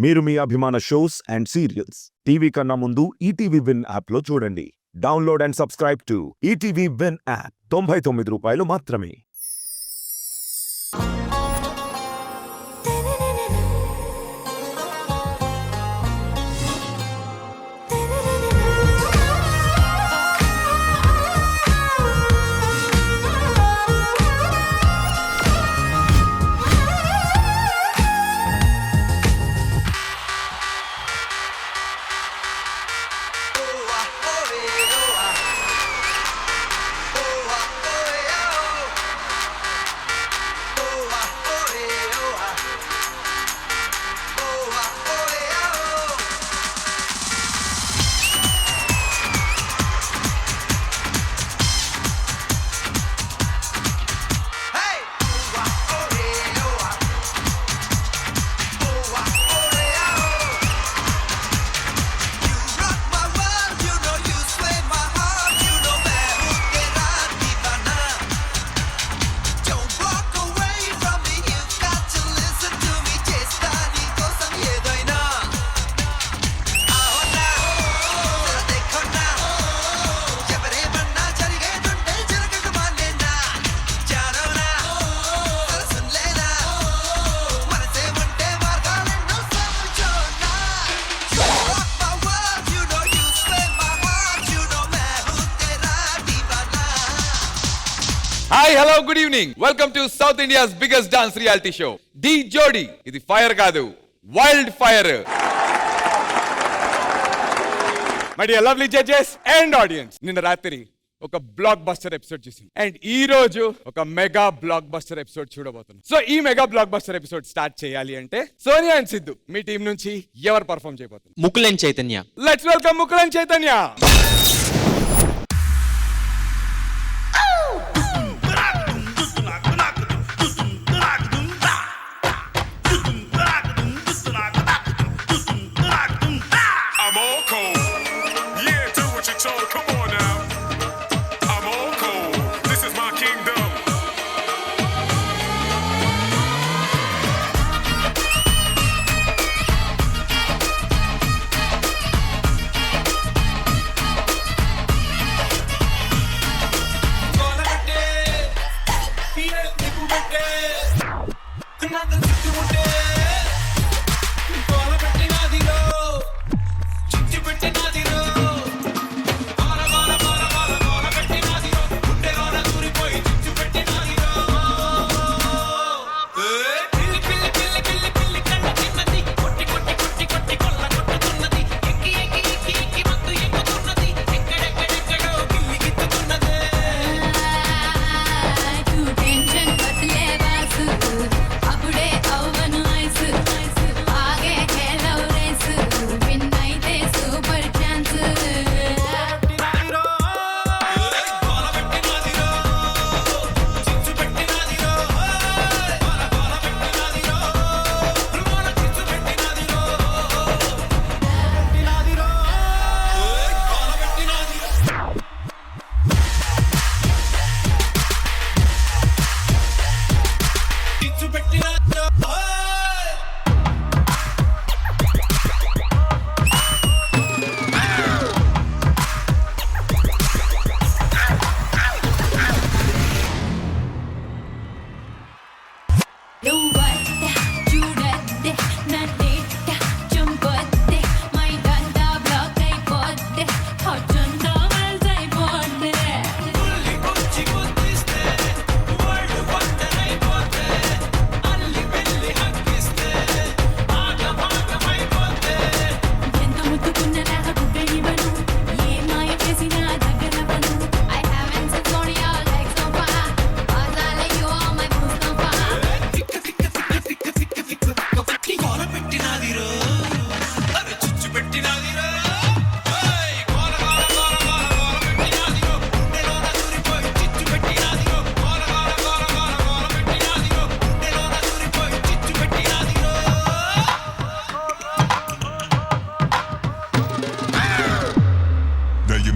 మీరు మీ అభిమాన shows and serials TV కన్నా ముందు ఈటీవీ విన్ యాప్లో చూడండి. Download and subscribe to ETV win app. 99 రూపాయలు మాత్రమే. Hi hello good evening. Welcome to south India's biggest dance reality show Dhee Jodi. ఇది ఫైర్ కాదు, wild fire. My dear lovely judges and audience, నిన్న రాత్రి ఒక బ్లాక్ బస్టర్ ఎపిసోడ్ చూసాం and ఈ రోజు ఒక మెగా బ్లాక్ బస్టర్ ఎపిసోడ్ చూడబోతున్నాం. సో ఈ mega blockbuster episode start చేయాలి అంటే సోనియా అండ్ సిద్ధు మీ టీం నుంచి ఎవరు పర్ఫార్మ్ చేయబోతున్నారు? Mukul and Chaitanya. Let's welcome Mukul and Chaitanya.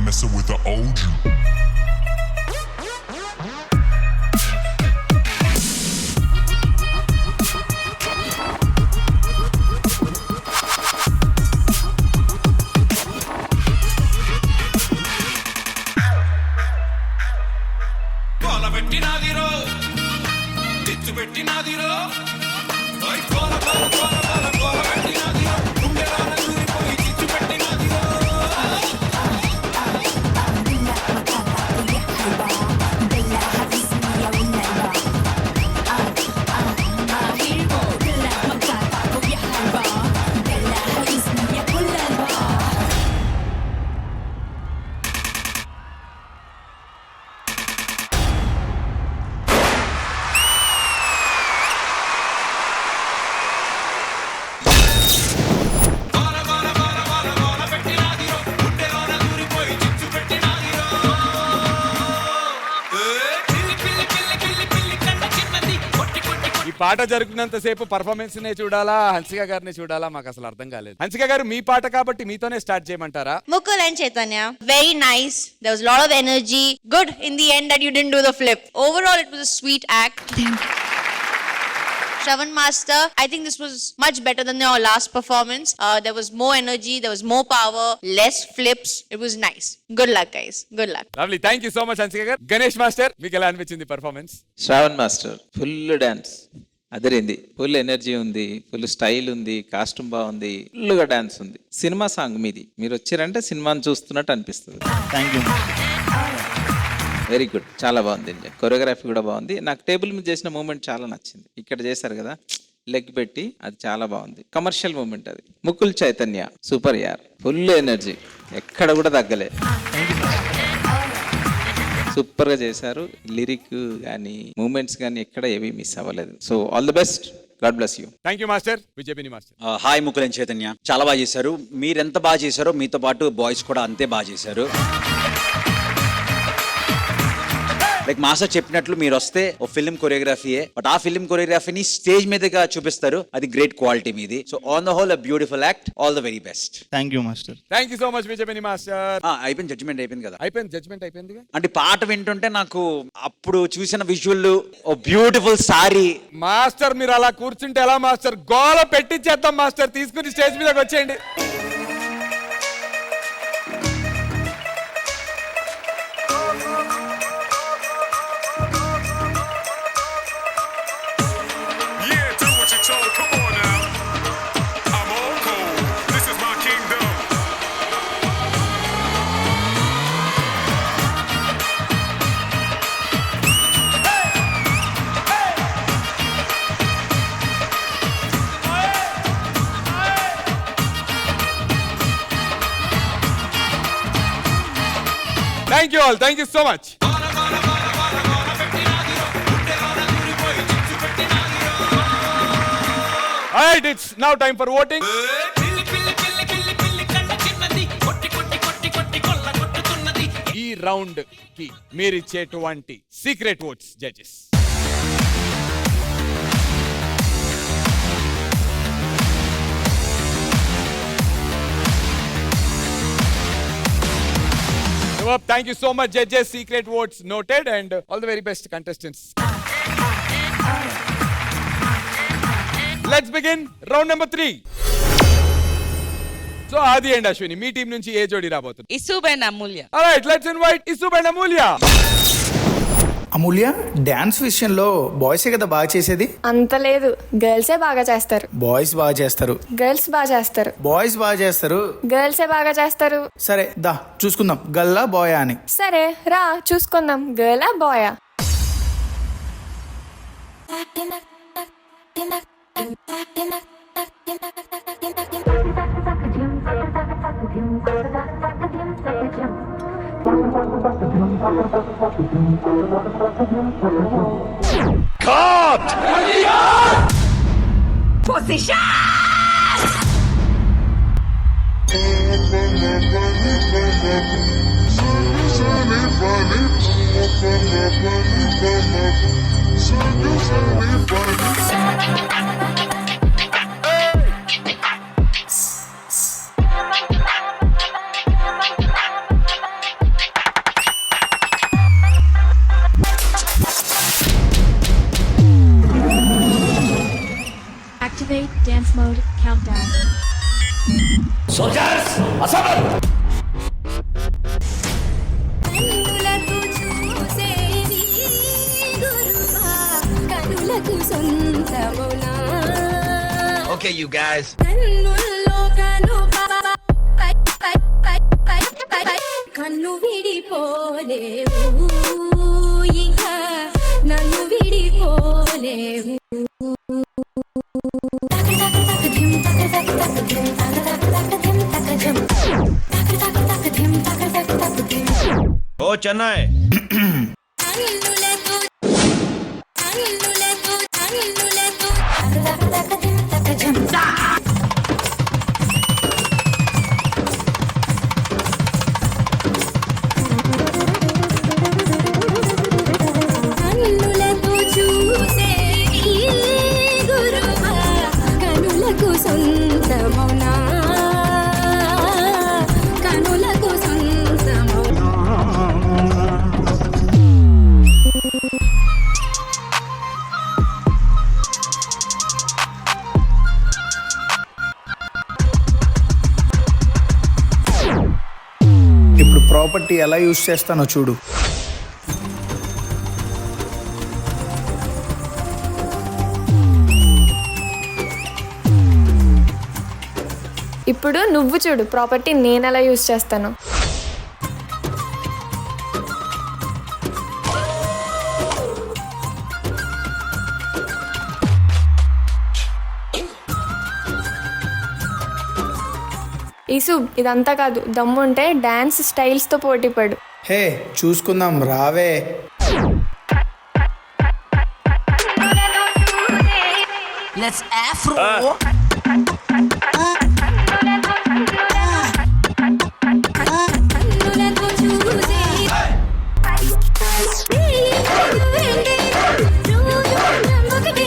messing with the old you. పాట జరుగుతున్నంత సేపు పర్ఫార్మెన్స్ నే చూడాలా, హన్సిక గారిని చూడాలా, మాకు అసలు అర్థం కాలేదు. హన్సిక గారు, మీ పాట కాబట్టి మీతోనే స్టార్ట్ చేయమంటారా? Mukul and Chaitanya, very nice. There was a lot of energy. Good in the end that you didn't do the flip. Overall, it was a sweet act. Shravan Master, I think this was much better than your last performance. There was more energy, there was more power, less flips. It was nice. Good luck, guys. Good luck. Lovely, thank you so much Hansika garu. Ganesh master, మీకు ఎలా అనిపించింది performance? Shravan master full dance అదిరింది, full energy ఉంది, full style ఉంది, costume బాగుంది, ఫుల్గా dance ఉంది. Cinema song మీది, మీరు వచ్చారంటే సినిమాని చూస్తున్నట్టు అనిపిస్తుంది. Thank you. వెరీ గుడ్, చాలా బాగుంది. కొరియోగ్రఫీ కూడా బాగుంది. నాకు టేబుల్ మీద చేసిన మూమెంట్ చాలా నచ్చింది. ఇక్కడ చేశారు కదా లెగ్ పెట్టి, అది చాలా బాగుంది. కమర్షియల్ మూమెంట్ అది. ముకుల్ చైతన్య సూపర్ యార్, ఫుల్ ఎనర్జీ, ఎక్కడ కూడా తగ్గలే. సూపర్గా చేశారు. లిరిక్ కానీ మూమెంట్స్ కానీ ఎక్కడ ఏవి మిస్ అవ్వలేదు. So all the best, god bless you. Thank you master. Vijay Binni master. Hi Mukul and Chaitanya, చాలా బాగా చేశారు. మీరు ఎంత బాగా చేశారో మీతో పాటు బాయ్స్ కూడా అంతే బాగా చేశారు. లైక్ మాస్టర్ చెప్పినట్లు మీరు వస్తే ఓ ఫిల్మ్ కొరియోగ్రఫీయే, బట్ ఆ ఫిల్మ్ కొరియోగ్రఫీని స్టేజ్ మీదగా చూపిస్తారు. అది గ్రేట్ క్వాలిటీ మీది. So on the whole a beautiful act. All the very best. Thank you master. Thank you so much Vijay Binni master. అయిపోయింది, జడ్జిమెంట్ అయిపోయింది కదా? అయిపోయింది, జడ్జ్మెంట్ అయిపోయింది. అంటే పాట వింటుంటే నాకు అప్పుడు చూసిన విజువల్, ఓ బ్యూటిఫుల్ సారీ. మాస్టర్, మీరు అలా కూర్చుంటే ఎలా మాస్టర్? గోల పెట్టించేద్దాం మాస్టర్. తీసుకుని స్టేజ్ మీదకి వచ్చేయండి. Yeah, do what you're told. Come on now. I'm all cold. This is my kingdom. Thank you all, thank you so much. Alright, it's now time for voting. ఈ round కి మీరిచ్చేటువంటి secret votes judges. Thank you so much, judges. Secret votes noted, and all the very best contestants. Let's begin round number 3. So Adi and Ashwini, మీ team నుంచి ఏ జోడి రాబోతుంది? Isub and Amulya. Alright, let's invite Isub and Amulya. Amulya, dance విషయంలో బాయ్సే కదా బాగా చేసేది? అంత లేదు, గర్ల్సే బాగా చేస్తారు. బాయ్స్ బాగా చేస్తారు. గర్ల్స్ బాగా చేస్తారు. బాయ్స్ బాగా చేస్తారు. గర్ల్సే బాగా చేస్తారు. సరే దా చూసుకుందాం, గల్లా బాయా అని. సరే రా చూసుకుందాం, గర్లా బాయా. Activate dance mode countdown. Soldiers, assemble! Okay, you guys. కన్ను విడిపోలేవు ఇంకా నన్ను విడిపోలేవు. Oh, Chennai. కన్నులతో చూసే ప్రాపర్టీ ఎలా యూజ్ చేస్తానో చూడు. ఇప్పుడు నువ్వు చూడు ప్రాపర్టీ నేను ఎలా యూజ్ చేస్తాను. ఈసు ఇదంతా కాదు, దమ్ముంటే డాన్స్ స్టైల్స్తో పోటీ పడు. హే చూసుకుందాం రావే. కన్నులతో చూసే ఒకటి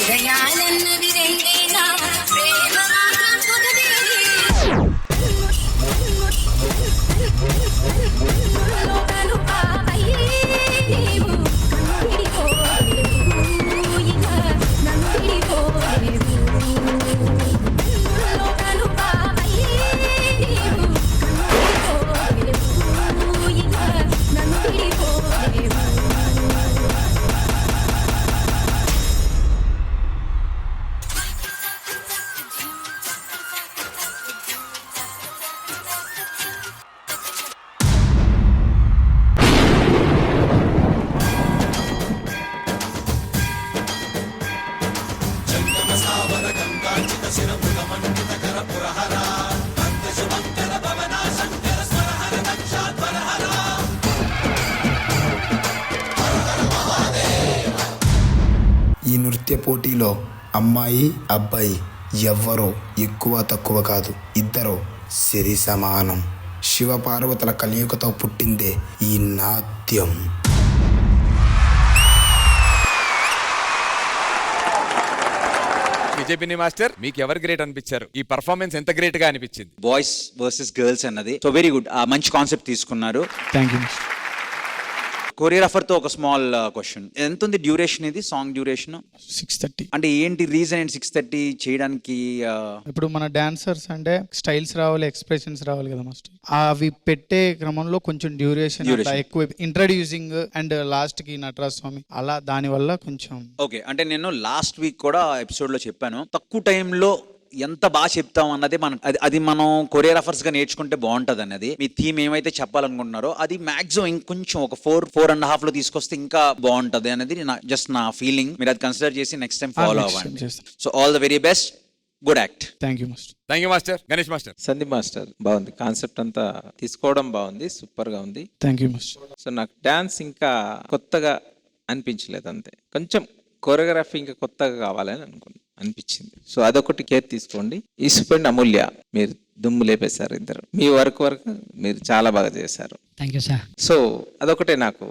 హృదయాలన్నవి రెండేనా ప్రేమ ఒకటి లోకాలు పాపయ్యే నీవు విడిపోలేవు ఇక నన్ను విడిపోలేవు లోకాలు పాపయ్యే నీవు విడిపోలేవు ఇక నన్ను విడిపోలేవు. ఈ నృత్య పోటీలో అమ్మాయి అబ్బాయి ఎవ్వరో ఎక్కువ తక్కువ కాదు, ఇద్దరు సరి సమానం. శివపార్వతుల కలియుగతో పుట్టిందే ఈ నాట్యం. విజయ్ మాస్టర్, మీకు ఎవరు గ్రేట్ అనిపించారు? ఈ పర్ఫార్మెన్స్ ఎంత గ్రేట్ గా అనిపించింది? బాయ్స్ వర్సెస్ గర్ల్స్ అన్నది సో వెరీ గుడ్. మంచి కాన్సెప్ట్ తీసుకున్నారు. Thank you. కొరియోగ్రాఫర్ తో ఒక స్మాల్ క్వశ్చన్, ఎంత ఉంది డ్యూరేషన్? ఇది సాంగ్ డ్యూరేషన్ 6:30. అంటే ఏంటి రీజన్ ఏంటి 6:30 చేయడానికి? ఇప్పుడు మన డాన్సర్స్ అంటే స్టైల్స్ రావాలి, ఎక్స్ప్రెషన్స్ రావాలి కదా మాస్టర్. అవి పెట్టే క్రమంలో కొంచెం డ్యూరేషన్ ఎక్కువ, ఇంట్రడ్యూసింగ్ అండ్ లాస్ట్ కి నటరాజ్ స్వామి అలా, దాని వల్ల కొంచెం. ఓకే, అంటే నేను లాస్ట్ వీక్ కూడా ఎపిసోడ్ లో చెప్పాను, తక్కువ టైంలో ఎంత బాగా చెప్తాం అన్నది మనం అది మనం కొరియోగ్రాఫర్స్ గా నేర్చుకుంటే బాగుంటది అన్నది. మీ థీమ్ ఏమైతే చెప్పాలనుకుంటున్నారో అది మాక్సిమం ఇంకొంచెం ఒక 4.5 లో తీసుకొస్తే ఇంకా బాగుంటది అనేది జస్ట్ నా ఫీలింగ్. మీరు అది కన్సిడర్ చేసి నెక్స్ట్ టైం ఫాలో అవ్వండి. So all the very best, good act. Thank you master. Thank you master. Ganesh master. Sandeep master బాగుంది, కాన్సెప్ట్ అంతా తీసుకోవడం బాగుంది, సూపర్ గా ఉంది. Thank you master. సో నాకు డాన్స్ ఇంకా కొత్తగా అనిపించలేదు, అంతే. కొంచెం కొరియోగ్రఫీ ఇంకా కొత్తగా కావాలని అనిపించింది. సో అదొకటి కేర్ తీసుకోండి. ఈసుపండి అమూల్య, మీరు దుమ్ము లేపేశారు ఇద్దరు. మీ వర్క్ మీరు చాలా బాగా చేశారు. Thank you sir. సో అదొకటే నాకు.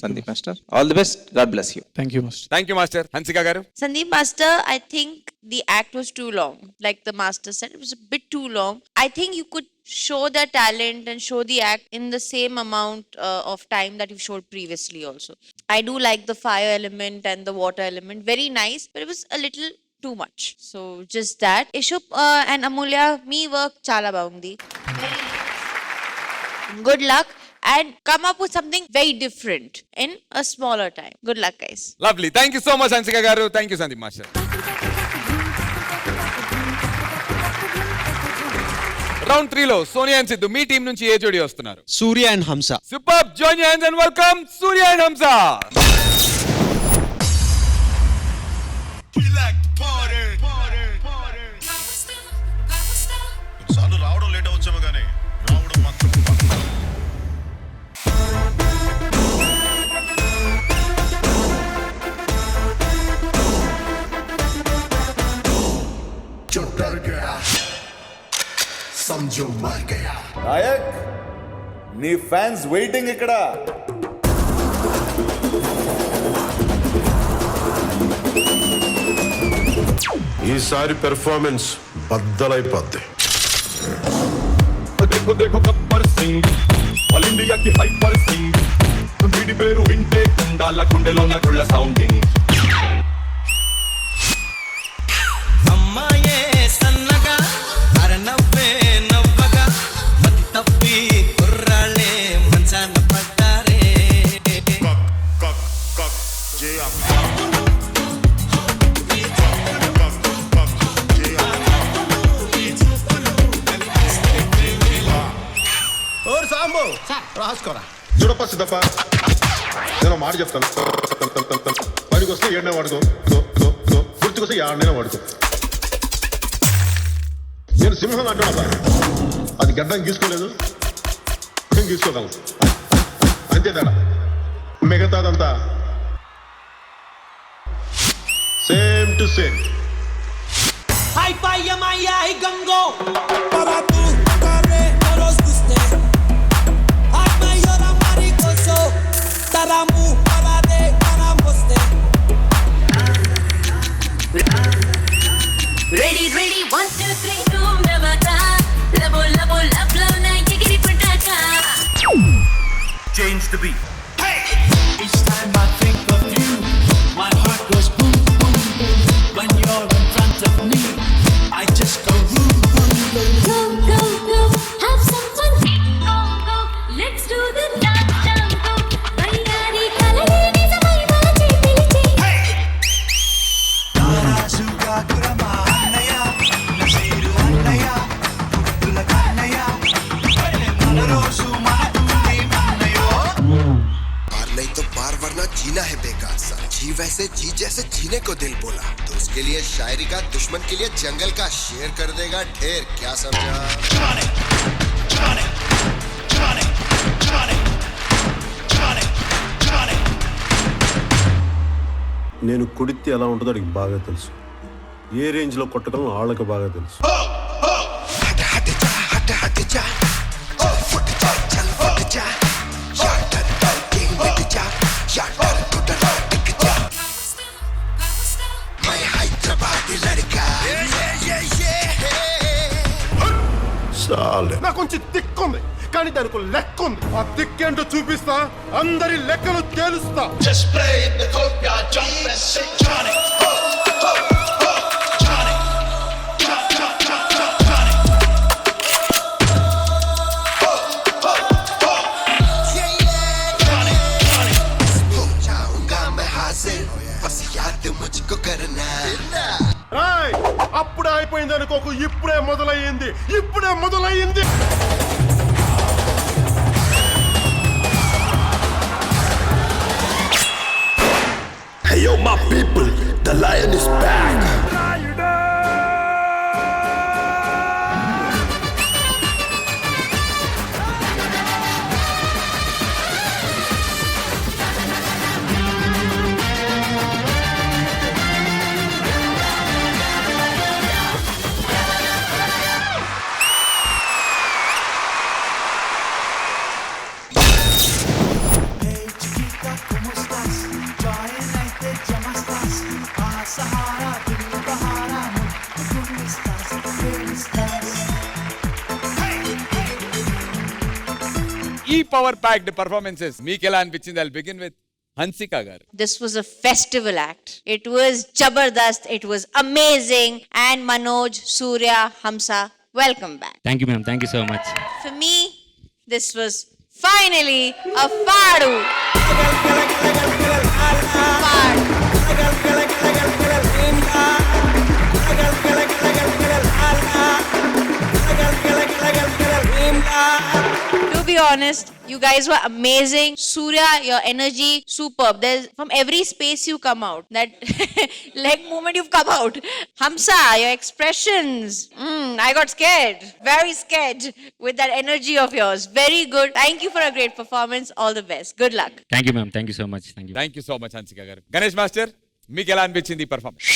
Sandeep master, all the best, god bless you. Thank you master. Thank you master. Hansika గారు. Sandeep Master, I think the act was too long. Like the master said, it was a bit too long. I think you could show the talent and show the act in the same amount of time that you showed previously also. I do like the fire element and the water element. Very nice, but it was a little too much. So just that. Ishup and Amulya, me work chala baundi. Good luck and come up with something very different in a smaller time. Good luck, guys. Lovely. Thank you so much Hansika garu. Thank you Sandeep master. Round 3 లో Sonia and Siddhu, మీ team నుంచి ఏ జోడి వస్తున్నారు? Surya and Hamsa. Super. Join your hands and welcome Surya and Hamsa. సార్లు రావడం late అవచ్చేమో కానీ రావడం మాత్రం నాయక్, నీ ఫ్యాన్స్ వెయిటింగ్ ఇక్కడ. ఈసారి పెర్ఫార్మెన్స్ బద్దలైపోద్ది. గబ్బర్ సింగ్, ఆల్ ఇండియాకి హైపర్ సింగ్, వీడి పేరు వింటే కుండాల గుండెలో నగుళ్ళ సౌండింగ్. అమ్మాయే సన్నగా రాసుకోరా చూడప్ప సిద్ధప్ప నేను మాట చెప్తాను పనికి వస్తే ఏడనే వాడుకో గుర్తుకొస్తే ఏడనైనా వాడుకో నేను సింహం అంటున్నా అది గడ్డం గీసుకోలేదు నేను గీసుకోగలను అంతే తేడా మిగతాదంతా same to same Ready, 1, 2, 3, boom, never die. Labo, labo, love, love, night, take it for Tata. Change the beat. Each time I think of you, my heart goes boom, boom, boom. When you're in front of me, I just go boom, boom, boom. Go, go, go, have some fun. Go, go, let's do the dance, dance, go. Vayyari kalali nizamai valache piliche. Tarazuga kurama annaya, naseeru annaya, muttula kannaya. Mana roju manakundi annayo. पार नहीं तो पार वरना जीना है बेकार सा जी वैसे जी जैसे जीने को दिल बोला तो उसके लिए शायरी का दुश्मन के लिए जंगल का शेर कर देगा ढेर क्या समझा Johnny, Johnny, Johnny, Johnny, Johnny, Johnny. నేను కొడితే ఎలా ఉంటుందో అడిగి బాగా తెలుసు ఏ రేంజ్లో కొట్టగలను వాళ్ళకి బాగా తెలుసు हट हट जा हट हट जा चल फुट जा चल फुट जा यार डर डर के मिट जा यार डर तो डर टिक जा मैं हैदराबादी लड़का చాలే నాకు కొంచెం దిక్కుంది కానీ దానికి లెక్క ఉంది ఆ దిక్కేంటో చూపిస్తా అందరి లెక్కలు తేలుస్తా Just play in the courtyard, jump and sing Johnny. Johnny, jump, jump, jump, jump, Johnny. Johnny, Johnny. हो जाऊंगा मैं हाजिर बस याद मुझको करना రాయ్ అప్పుడే అయిపోయింది అనుకోకు ఇప్పుడే మొదలయ్యింది Hey yo my people the lion is back Hey chiquita, ¿cómo estás? Joinnaite llama estás. A Sahara, tu Bahara, ¿dónde estás? ¿Dónde estás? ఈ పవర్ ప్యాక్డ్ పర్ఫార్మెన్సెస్ మీకు ఎలా అనిపించింది? ఐల్ బిగిన్ విత్ హన్సికా గారు. This was a festival act. It was jabardast. It was amazing. And Manoj, Surya, Hamsa, welcome back. Thank you, ma'am. Thank you so much. For me, this was finally a Fadu. Fadu. To be honest, you guys were amazing. Surya, your energy, superb. There's from every space you come out. That leg movement you've come out. Hamsa, your expressions. I got scared. Very scared with that energy of yours. Very good. Thank you for a great performance. All the best. Good luck. Thank you, ma'am. Thank you so much. Thank you. Thank you so much Hansika గారు. Ganesh master, మీకు ఎలా అనిపించింది ఈ performance?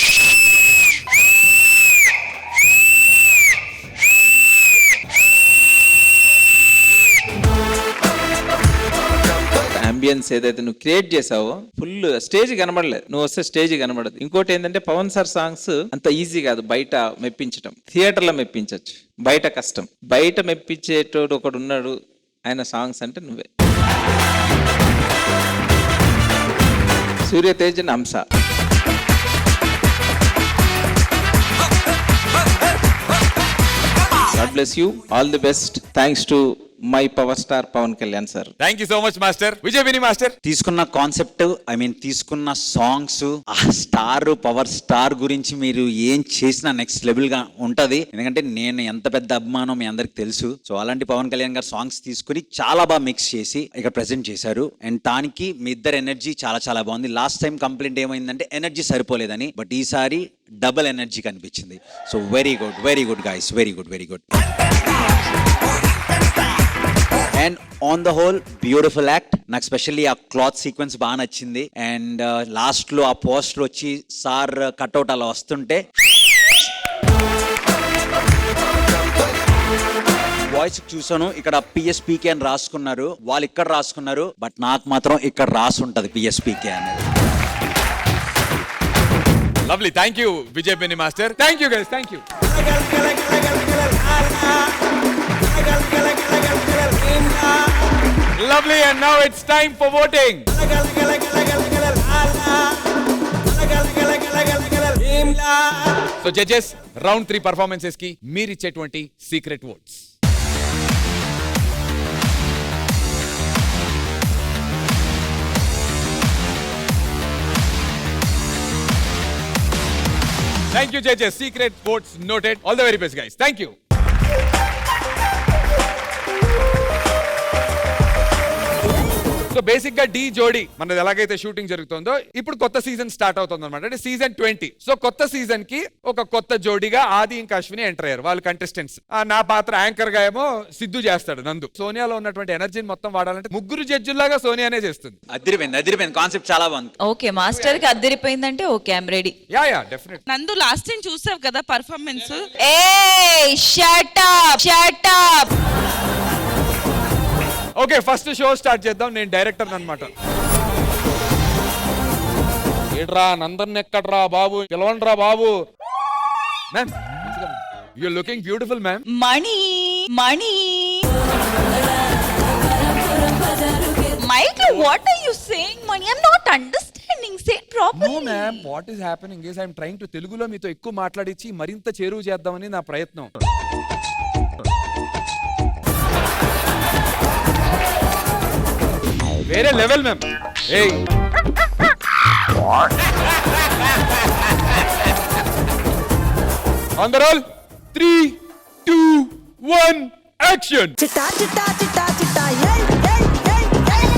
Ambience ఏదైతే నువ్వు create చేసావో full stage కనబడలేదు, నువ్వు వస్తే స్టేజ్ కనబడదు. ఇంకోటి ఏంటంటే పవన్ సార్ సాంగ్స్ అంత ఈజీ కాదు బయట మెప్పించడం, థియేటర్లో మెప్పించవచ్చు, బయట కష్టం. బయట మెప్పించేటోడు ఒకడు ఉన్నాడు, ఆయన సాంగ్స్ అంటే నువ్వే. Suryatej and Hamsa. God bless you. All the best. Thanks to my power star Pawan Kalyan sir. Thank you so much master. Vijay Vini master, తీసుకున్న కాన్సెప్ట్ తీసుకున్న సాంగ్స్, ఆ స్టార్ పవర్ స్టార్ గురించి మీరు ఏం చేసినా నెక్స్ట్ లెవెల్ గా ఉంటది. ఎందుకంటే నేను ఎంత పెద్ద అభిమానం మీ అందరికి తెలుసు. సో అలాంటి పవన్ కళ్యాణ్ గారు సాంగ్స్ తీసుకుని చాలా బాగా మిక్స్ చేసి ఇక్కడ ప్రెజెంట్ చేశారు. అండ్ దానికి మీ ఇద్దరు ఎనర్జీ చాలా చాలా బాగుంది. లాస్ట్ టైం కంప్లైంట్ ఏమైందంటే ఎనర్జీ సరిపోలేదని, బట్ ఈసారి డబుల్ ఎనర్జీ కనిపించింది. So very good guys, very good. And on the whole beautiful act. నాకు స్పెషల్లీ ఆ క్లాత్ సీక్వెన్స్ బాగా నచ్చింది. అండ్ లాస్ట్ లో ఆ పోస్టర్ వచ్చి సార్ కట్అవుట్ అలా వస్తుంటే వాయిస్ చూసాను, ఇక్కడ పిఎస్పీకే అని రాసుకున్నారు, వాళ్ళు ఇక్కడ రాసుకున్నారు, బట్ నాకు మాత్రం ఇక్కడ రాసి ఉంటది పిఎస్పీకే అనేది. Lovely. Thank you Vijay Vini master. Thank you guys, thank you. Lovely, and now it's time for voting. So judges, round 3 performances ki meer ichetuvanti secret votes. Thank you judges. Secret votes noted. All the very best guys. Thank you. So basic గా D జోడీ మనది ఎలాగైతే shooting జరుగుతుందో ఇప్పుడు కొత్త season start అవుతుంది అనమాట. అంటే సీజన్ 20. సో కొత్త సీజన్ కి ఒక కొత్త జోడీగా ఆది ఇంకా అశ్విని ఎంటర్ అయ్యారు. వాళ్ళు కంటెస్టెంట్స్. నా పాత్ర యాంకర్ గా ఏమో సిద్ధు చేస్తాడు. నందు సోనియాలో ఉన్నటువంటి ఎనర్జీని మొత్తం వాడాలంటే ముగ్గురు జడ్జిల్లాగా సోనియానే చేస్తుంది. అదిరిపోయింది కాన్సెప్ట్ చాలా బాగుంది. ఓకే మాస్టర్ కి అదిరిపోయిందంటే okay I'm ready. Ya definite. Nandu last time చూసావు కదా పర్ఫార్మెన్స్. ఏయ్ shut up. Okay first show start చేద్దాం. నేను డైరెక్టర్ అన్నమాట. ఏడ్రా నందన్ ఎక్కడ్రా బాబు, పిలవండ్రా బాబు. Ma'am you are looking beautiful ma'am. Mani Michael, what are you saying, Mani? I'm not understanding. Say it properly. No ma'am, what is happening is I'm trying to తెలుగులో మీతో ఎక్కువ మాట్లాడించి మరింత చేరువ చేద్దామని నా ప్రయత్నం. వేరే లెవెల్ మ్యామ్. ఏయ్ ఆన్ ద రోల్ 3 2 1 యాక్షన్. చిట్టా చిట్టా చిట్టా చిట్టా ఏయ్ ఏయ్ ఏయ్ ఏయ్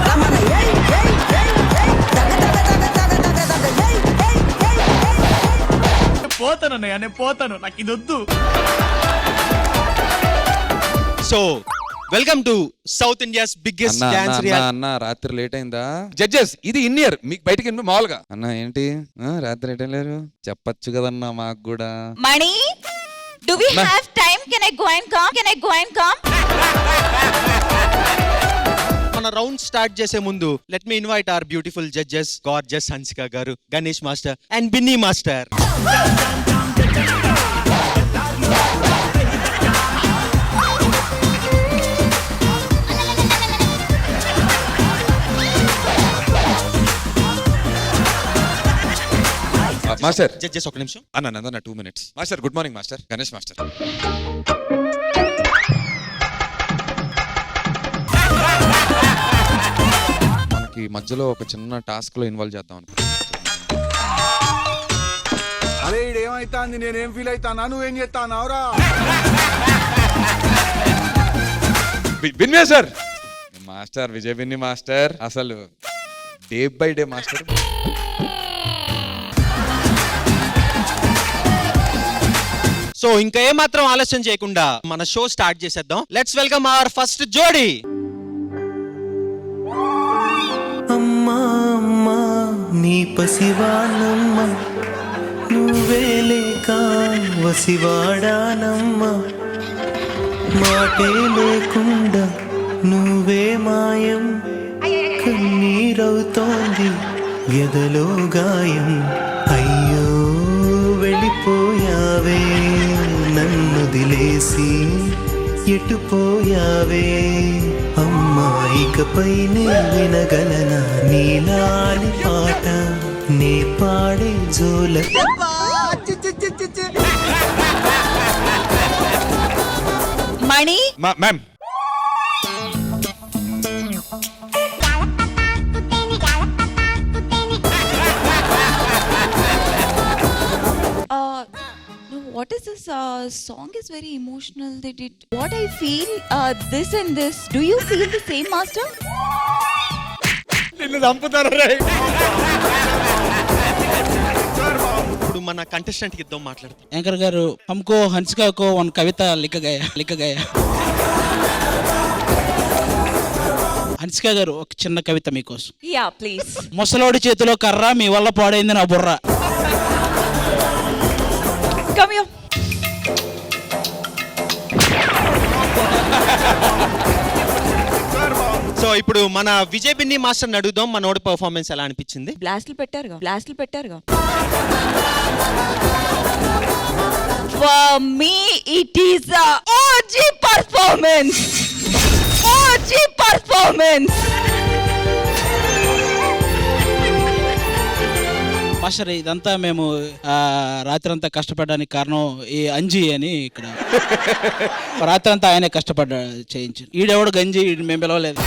రమణ ఏయ్ ఏయ్ ఏయ్ ఏయ్ దగ దగ దగ దగ దగ దగ ఏయ్ ఏయ్ ఏయ్ ఏయ్. పోతానన్నయ్య, నేను పోతాను, నాకు ఇది వద్దు. So welcome to south India's biggest dance reality. అన్న రాత్రి లేట్ అయిందా? జడ్జెస్ ఇది ఇన్ ఇయర్ మీకు బయటికి మామూలుగా. అన్న ఏంటి రాత్రి లేట్ అయ్యారు చెప్పచ్చు కదన్నా మాకు కూడా. Mani, do we have time? Can I go and come? మన రౌండ్ స్టార్ట్ చేసే ముందు let me invite our beautiful judges gorgeous Hansika garu, Ganesh master and Binni master. Master judges ఒక నిమిషం. అన్న 2 minutes. Master good morning master. Ganesh master. మనకి మధ్యలో ఒక చిన్న టాస్క్ లో ఇన్వాల్వ్ చేద్దాం అనుకుంటున్నాను. అరే ఇదేమైతాంది, నేనేం ఫీల్ అవుతానా, నువ్వేం చేస్తానావురా? విన్వే సార్. మాస్టర్ విజయ్ విన్ని మాస్టర్ అసలు day by day master. So ఇంకా ఏమాత్రం ఆలస్యం చేయకుండా మన షో స్టార్ట్ చేసేద్దాం. లెట్స్ వెల్కమ్ అవర్ ఫస్ట్ జోడీ. అమ్మా అమ్మా నీ పసివానమ్మ, నువ్వే లేక వసివాడానమ్మ, మాటే లేకుండా నువ్వే మాయం, కన్నీరవుతోంది ఎదలో గాయం. అయ్యో వెళ్ళిపోయావే నన్ను దిలేసి, ఎటుపోయావే అమ్మా, ఇకపై నే వినగలనా నీలాలి పాట, నే పాడే జోల. వాణి ma'am no, what is this song is very emotional. They did what I feel, this and this. Do you feel the same, master? నిన్ను చంపుతారు రే. ఇప్పుడు మన కంటెస్టెంట్ కి ఇద్దాం మాట్లాడతాం. యాంకర్ గారు హమ్కో హన్సికాకో వన్ కవిత లిఖ గయా హన్సికా గారు ఒక చిన్న కవిత మీకోసం. Yeah, please. ముసలోడి చేతిలో కర్ర మీ వల్ల పాడైంది నా బుర్ర. Come here. సో ఇప్పుడు మన విజయ్ బిన్ని మాస్టర్ అడుగుదాం మనోడి పర్ఫార్మెన్స్ ఎలా అనిపించింది. బ్లాస్ట్లు పెట్టారుగా. For me, it is a OG performance. Master ఇదంతా మేము రాత్రంతా కష్టపడడానికి కారణం ఈ అంజీ అని ఇక్కడ రాత్రంతా ఆయనే కష్టపడ్డా చేయించారు. ఈడెవడు గంజి మేము పిలవలేదు.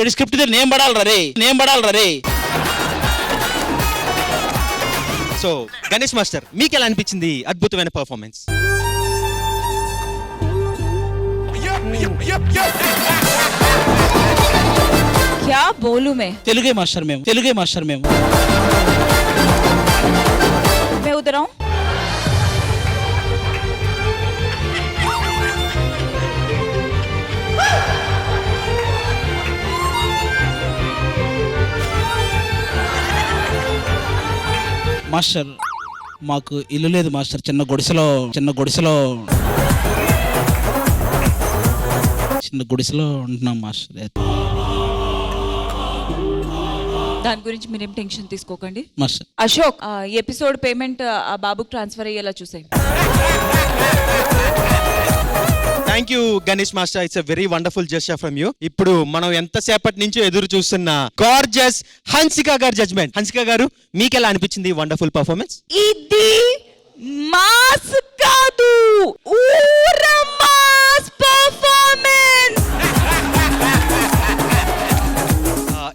ఇది స్క్రిప్ట్ నేమ్ పడాలి రే. సో గణేష్ మాస్టర్ మీకు ఎలా అనిపించింది అద్భుతమైన పర్ఫార్మెన్స్. क्या बोलूं मैं? తెలుగే మాస్టర్ మేము. मैं उधर आऊं? మాస్టర్ మాకు ఇల్లు లేదు మాస్టర్, చిన్న గుడిసెలో ఉంటున్నాం మాస్టర్. దాని గురించి మీరేం టెన్షన్ తీసుకోకండి మాస్టర్. అశోక్, ఈ ఎపిసోడ్ పేమెంట్ ఆ బాబుకి ట్రాన్స్ఫర్ అయ్యేలా చూసాయి. Thank you Ganesh master, it's a very wonderful gesture from you. ఇప్పుడు మనం ఎంతసేపటి నుంచో ఎదురు చూస్తున్న గార్జియస్ హన్సికా గారి జడ్జ్మెంట్. హన్సికా గారు మీకు ఎలా అనిపించింది వండర్ఫుల్ పర్ఫార్మెన్స్. ఇది మాస్ కాదు, ఊర మాస్ పర్ఫార్మెన్స్.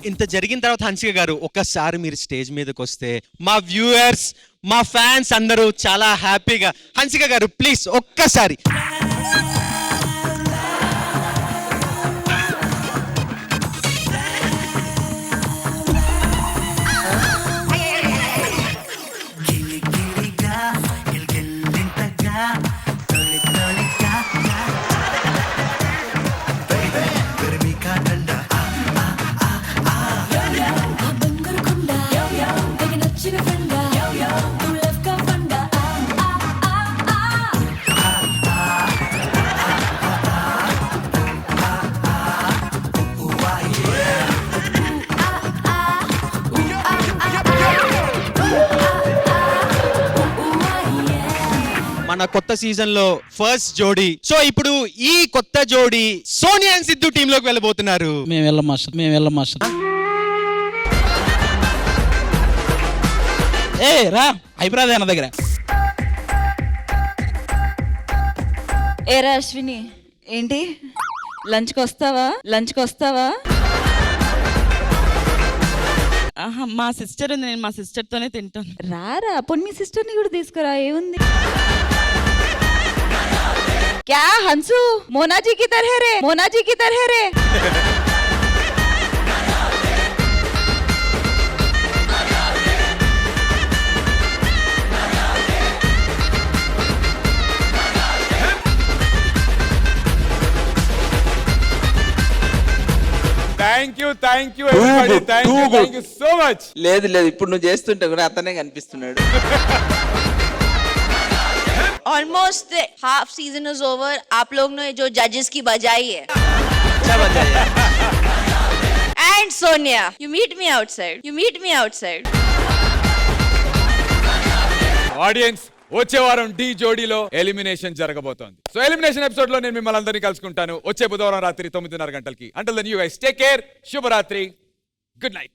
ఇంత జరిగిన తర్వాత హన్సిక గారు ఒక్కసారి మీరు స్టేజ్ మీదకి వస్తే మా వ్యూయర్స్, మా ఫ్యాన్స్ అందరూ చాలా హ్యాపీగా. హన్సిక గారు ప్లీజ్ ఒక్కసారి. మన కొత్త సీజన్ లో ఫస్ట్ జోడీ. సో ఇప్పుడు ఈ కొత్త జోడీ సోనియా అండ్ సిద్ధు టీమ్ లోకి వెళ్ళబోతున్నారు. మేము వెళ్ళం మాస్టర్. ఏ రా అయిపోరాదే నా దగ్గర. ఏరా అశ్విని, ఏంటి లంచ్కి వస్తావా? మా సిస్టర్ ఉంది, నేను మా సిస్టర్ తోనే తింటాను. రారా, పోనీ మీ సిస్టర్ ని కూడా తీసుకురా, ఏముంది. क्या हंसू, मोना जी की तरह रे. Thank you everybody. Thank you so much. లేదు ఇప్పుడు నువ్వు చేస్తుంటే కూడా అతనే కనిపిస్తున్నాడు. Almost the half season is over. आप लोग ने जो judges की बजाई है. And Sonia, you meet me outside. Audience, వచ్చే వారం డి జోడీలో ఎలిమినేషన్ జరగబోతోంది. సో ఎలిమినేషన్ ఎపిసోడ్ లో నేను మిమ్మల్ని అందరినీ కలుసుకుంటాను వచ్చే బుధవారం రాత్రి 9:30 గంటలకి. Until then, you guys take care. శుభరాత్రి. Good night.